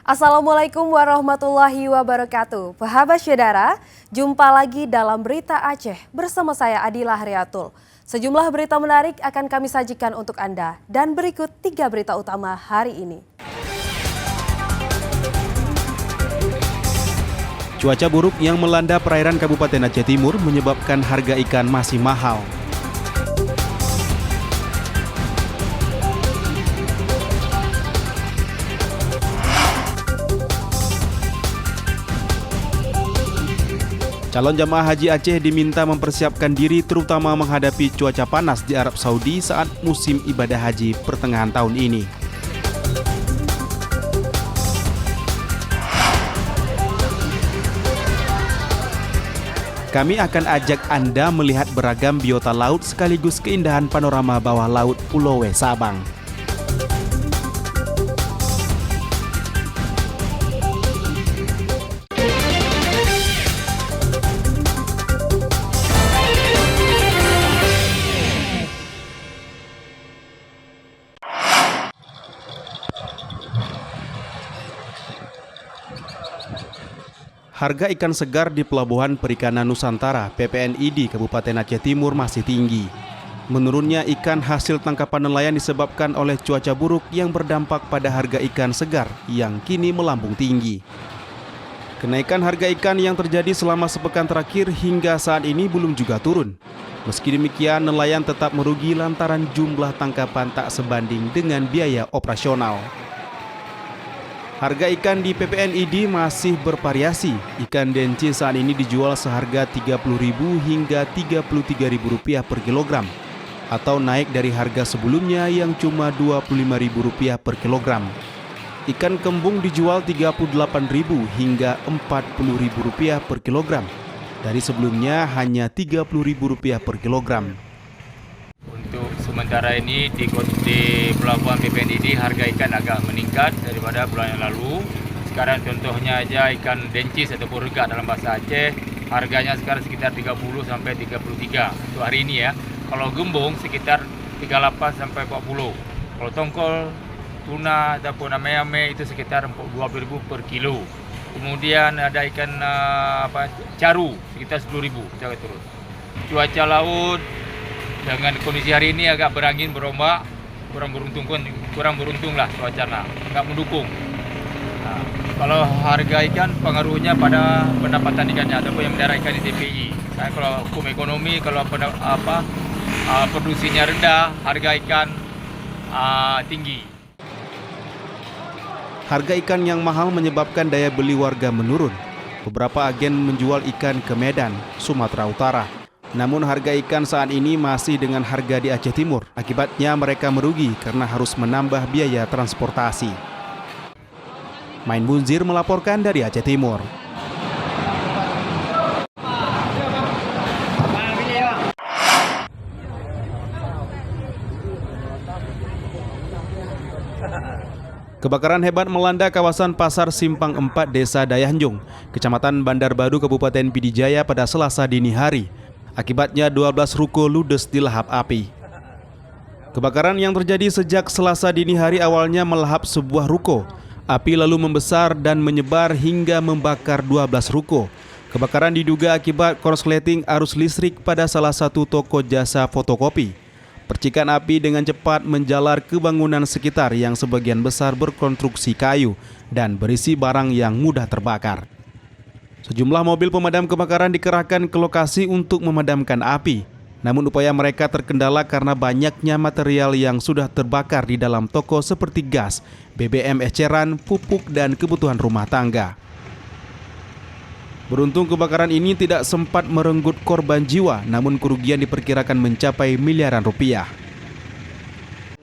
Assalamualaikum warahmatullahi wabarakatuh. Sahabat saudara, jumpa lagi dalam Berita Aceh bersama saya Adila Hariatul. Sejumlah berita menarik akan kami sajikan untuk Anda dan berikut 3 berita utama hari ini. Cuaca buruk yang melanda perairan Kabupaten Aceh Timur menyebabkan harga ikan masih mahal. Calon jamaah haji Aceh diminta mempersiapkan diri terutama menghadapi cuaca panas di Arab Saudi saat musim ibadah haji pertengahan tahun ini. Kami akan ajak Anda melihat beragam biota laut sekaligus keindahan panorama bawah laut Pulau Sabang. Harga ikan segar di Pelabuhan Perikanan Nusantara (PPNI) Kabupaten Aceh Timur masih tinggi. Menurunnya ikan hasil tangkapan nelayan disebabkan oleh cuaca buruk yang berdampak pada harga ikan segar yang kini melambung tinggi. Kenaikan harga ikan yang terjadi selama sepekan terakhir hingga saat ini belum juga turun. Meski demikian, nelayan tetap merugi lantaran jumlah tangkapan tak sebanding dengan biaya operasional. Harga ikan di PPNI masih bervariasi. Ikan denci saat ini dijual seharga Rp30.000 hingga Rp33.000 per kilogram, atau naik dari harga sebelumnya yang cuma Rp25.000 per kilogram. Ikan kembung dijual Rp38.000 hingga Rp40.000 per kilogram, dari sebelumnya hanya Rp30.000 per kilogram. Untuk sementara ini di Pelabuhan PPNI harga ikan agak meningkat daripada bulan yang lalu. Sekarang contohnya aja ikan dencis atau burga dalam bahasa Aceh, harganya sekarang sekitar 30 sampai 33 untuk hari ini ya. Kalau gembung sekitar 38 sampai 40. Kalau tongkol, tuna ataupun ame-ame itu sekitar 20.000 per kilo. Kemudian ada ikan caru sekitar 10.000 terus. Cuaca laut dengan kondisi hari ini agak berangin berombak, kurang beruntung lah cuacanya, nggak mendukung. Nah, kalau harga ikan pengaruhnya pada pendapatan ikannya ataupun yang melihara ikan di TPI. Nah, kalau hukum ekonomi, kalau produksinya rendah, harga ikan tinggi. Harga ikan yang mahal menyebabkan daya beli warga menurun. Beberapa agen menjual ikan ke Medan, Sumatera Utara. Namun harga ikan saat ini masih dengan harga di Aceh Timur. Akibatnya mereka merugi karena harus menambah biaya transportasi. Main Bunzir melaporkan dari Aceh Timur. Kebakaran hebat melanda kawasan Pasar Simpang 4 Desa Dayahnjung, Kecamatan Bandar Baru, Kabupaten Pidijaya pada Selasa dini hari. Akibatnya 12 ruko ludes dilahap api. Kebakaran yang terjadi sejak Selasa dini hari awalnya melahap sebuah ruko. Api lalu membesar dan menyebar hingga membakar 12 ruko. Kebakaran diduga akibat korsleting arus listrik pada salah satu toko jasa fotokopi. Percikan api dengan cepat menjalar ke bangunan sekitar yang sebagian besar berkonstruksi kayu dan berisi barang yang mudah terbakar. Sejumlah mobil pemadam kebakaran dikerahkan ke lokasi untuk memadamkan api. Namun upaya mereka terkendala karena banyaknya material yang sudah terbakar di dalam toko seperti gas, BBM eceran, pupuk, dan kebutuhan rumah tangga. Beruntung kebakaran ini tidak sempat merenggut korban jiwa, namun kerugian diperkirakan mencapai miliaran rupiah.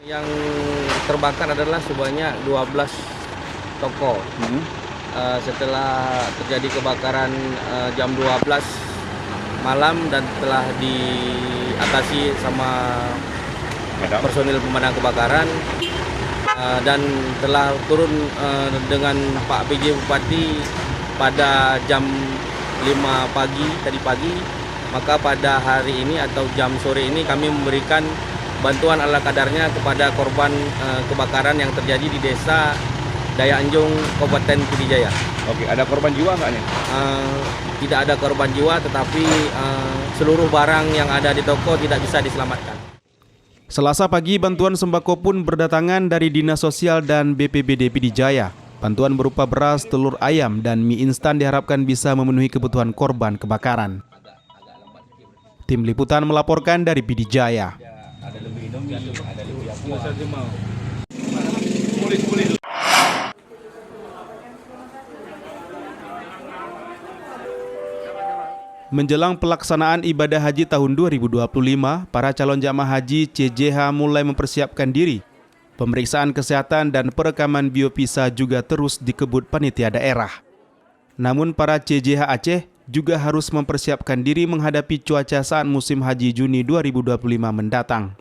Yang terbakar adalah sebanyak 12 toko. Setelah terjadi kebakaran jam 12 malam dan telah diatasi sama personil pemadam kebakaran dan telah turun dengan Pak PJ Bupati pada jam 5 pagi tadi pagi, maka pada hari ini atau jam sore ini kami memberikan bantuan ala kadarnya kepada korban kebakaran yang terjadi di desa Daya Anjung, Kabupaten Pidijaya. Oke, ada korban jiwa nggak nih? Tidak ada korban jiwa, tetapi seluruh barang yang ada di toko tidak bisa diselamatkan. Selasa pagi, bantuan sembako pun berdatangan dari Dinas Sosial dan BPBD Pidijaya. Bantuan berupa beras, telur ayam, dan mie instan diharapkan bisa memenuhi kebutuhan korban kebakaran. Tim Liputan melaporkan dari Pidijaya. Menjelang pelaksanaan ibadah haji tahun 2025, para calon jamaah haji CJH mulai mempersiapkan diri. Pemeriksaan kesehatan dan perekaman biopisa juga terus dikebut panitia daerah. Namun para CJH Aceh juga harus mempersiapkan diri menghadapi cuaca saat musim haji Juni 2025 mendatang.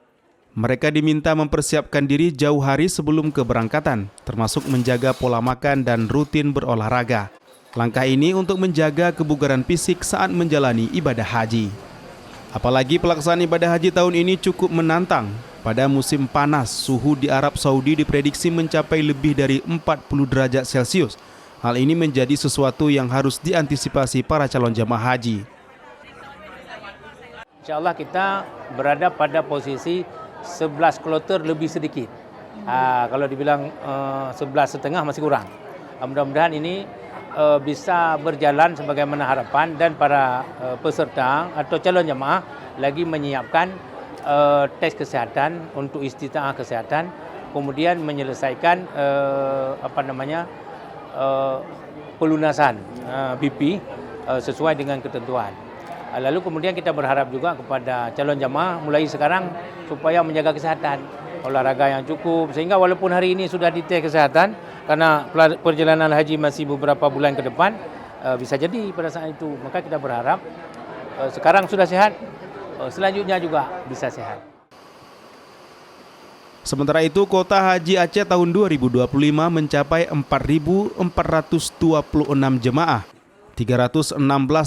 Mereka diminta mempersiapkan diri jauh hari sebelum keberangkatan, termasuk menjaga pola makan dan rutin berolahraga. Langkah ini untuk menjaga kebugaran fisik saat menjalani ibadah haji. Apalagi pelaksanaan ibadah haji tahun ini cukup menantang. Pada musim panas, suhu di Arab Saudi diprediksi mencapai lebih dari 40 derajat Celcius. Hal ini menjadi sesuatu yang harus diantisipasi para calon jamaah haji. Insya Allah kita berada pada posisi 11 kloter lebih sedikit. Kalau dibilang 11,5 masih kurang. Mudah-mudahan ini bisa berjalan sebagaimana harapan dan para peserta atau calon jemaah lagi menyiapkan tes kesehatan untuk istitaah kesehatan, kemudian menyelesaikan pelunasan BP sesuai dengan ketentuan. Lalu kemudian kita berharap juga kepada calon jemaah mulai sekarang supaya menjaga kesehatan, olahraga yang cukup, sehingga walaupun hari ini sudah dites kesehatan, karena perjalanan haji masih beberapa bulan ke depan, bisa jadi pada saat itu. Maka kita berharap sekarang sudah sehat, selanjutnya juga bisa sehat. Sementara itu, kuota haji Aceh tahun 2025 mencapai 4.426 jemaah. 316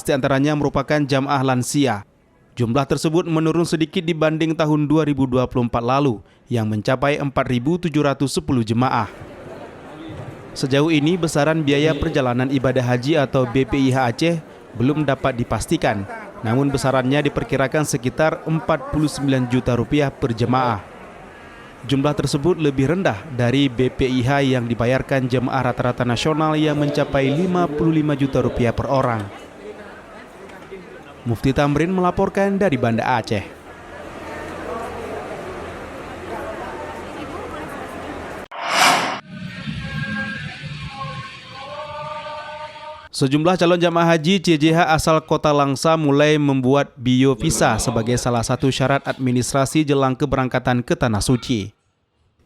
diantaranya merupakan jamaah lansia. Jumlah tersebut menurun sedikit dibanding tahun 2024 lalu, yang mencapai 4.710 jemaah. Sejauh ini, besaran biaya perjalanan ibadah haji atau BPIH Aceh belum dapat dipastikan, namun besarannya diperkirakan sekitar 49 juta rupiah per jemaah. Jumlah tersebut lebih rendah dari BPIH yang dibayarkan jemaah rata-rata nasional yang mencapai 55 juta rupiah per orang. Mufti Tamrin melaporkan dari Banda Aceh. Sejumlah calon jamaah haji CJH asal Kota Langsa mulai membuat biovisa sebagai salah satu syarat administrasi jelang keberangkatan ke Tanah Suci.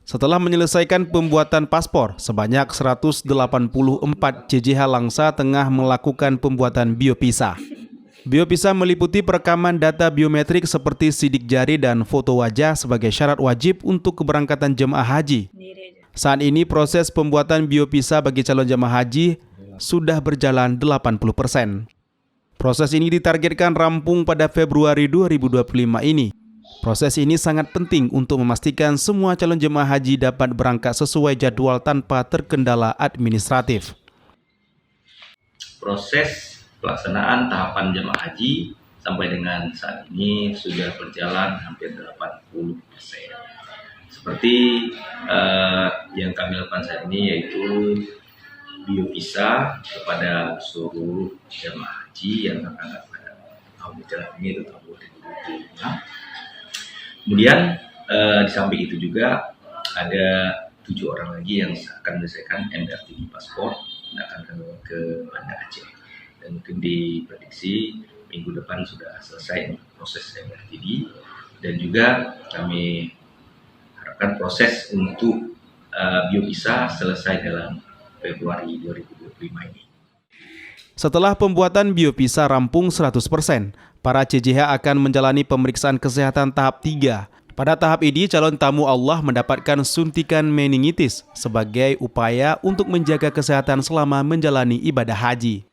Setelah menyelesaikan pembuatan paspor, sebanyak 184 CJH Langsa tengah melakukan pembuatan biovisa. Biovisa meliputi perekaman data biometrik seperti sidik jari dan foto wajah sebagai syarat wajib untuk keberangkatan jemaah haji. Saat ini proses pembuatan biovisa bagi calon jemaah haji sudah berjalan 80%. Proses ini ditargetkan rampung pada Februari 2025 ini. Proses ini sangat penting untuk memastikan semua calon jemaah haji dapat berangkat sesuai jadwal tanpa terkendala administratif. Proses pelaksanaan tahapan jemaah haji sampai dengan saat ini sudah berjalan hampir 80%. Seperti yang kami lakukan saat ini yaitu biovisa kepada seluruh jemaah haji yang akan pada tahun berjalan ini itu tahun 2025. Kemudian di samping itu juga ada 7 orang lagi yang akan menyelesaikan MRTD paspor dan akan ke Banda Aceh. Dan mungkin diprediksi minggu depan sudah selesai proses MRTD, dan juga kami harapkan proses untuk biovisa selesai dalam Februari 2025 ini. Setelah pembuatan biovisa rampung 100%, para CJH akan menjalani pemeriksaan kesehatan tahap 3. Pada tahap ini, calon tamu Allah mendapatkan suntikan meningitis sebagai upaya untuk menjaga kesehatan selama menjalani ibadah haji.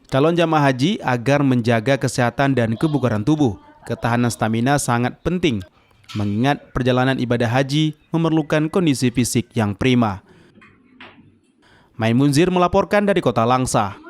Calon jamaah haji agar menjaga kesehatan dan kebugaran tubuh, ketahanan stamina sangat penting, mengingat perjalanan ibadah haji memerlukan kondisi fisik yang prima. Main Munzir melaporkan dari Kota Langsa.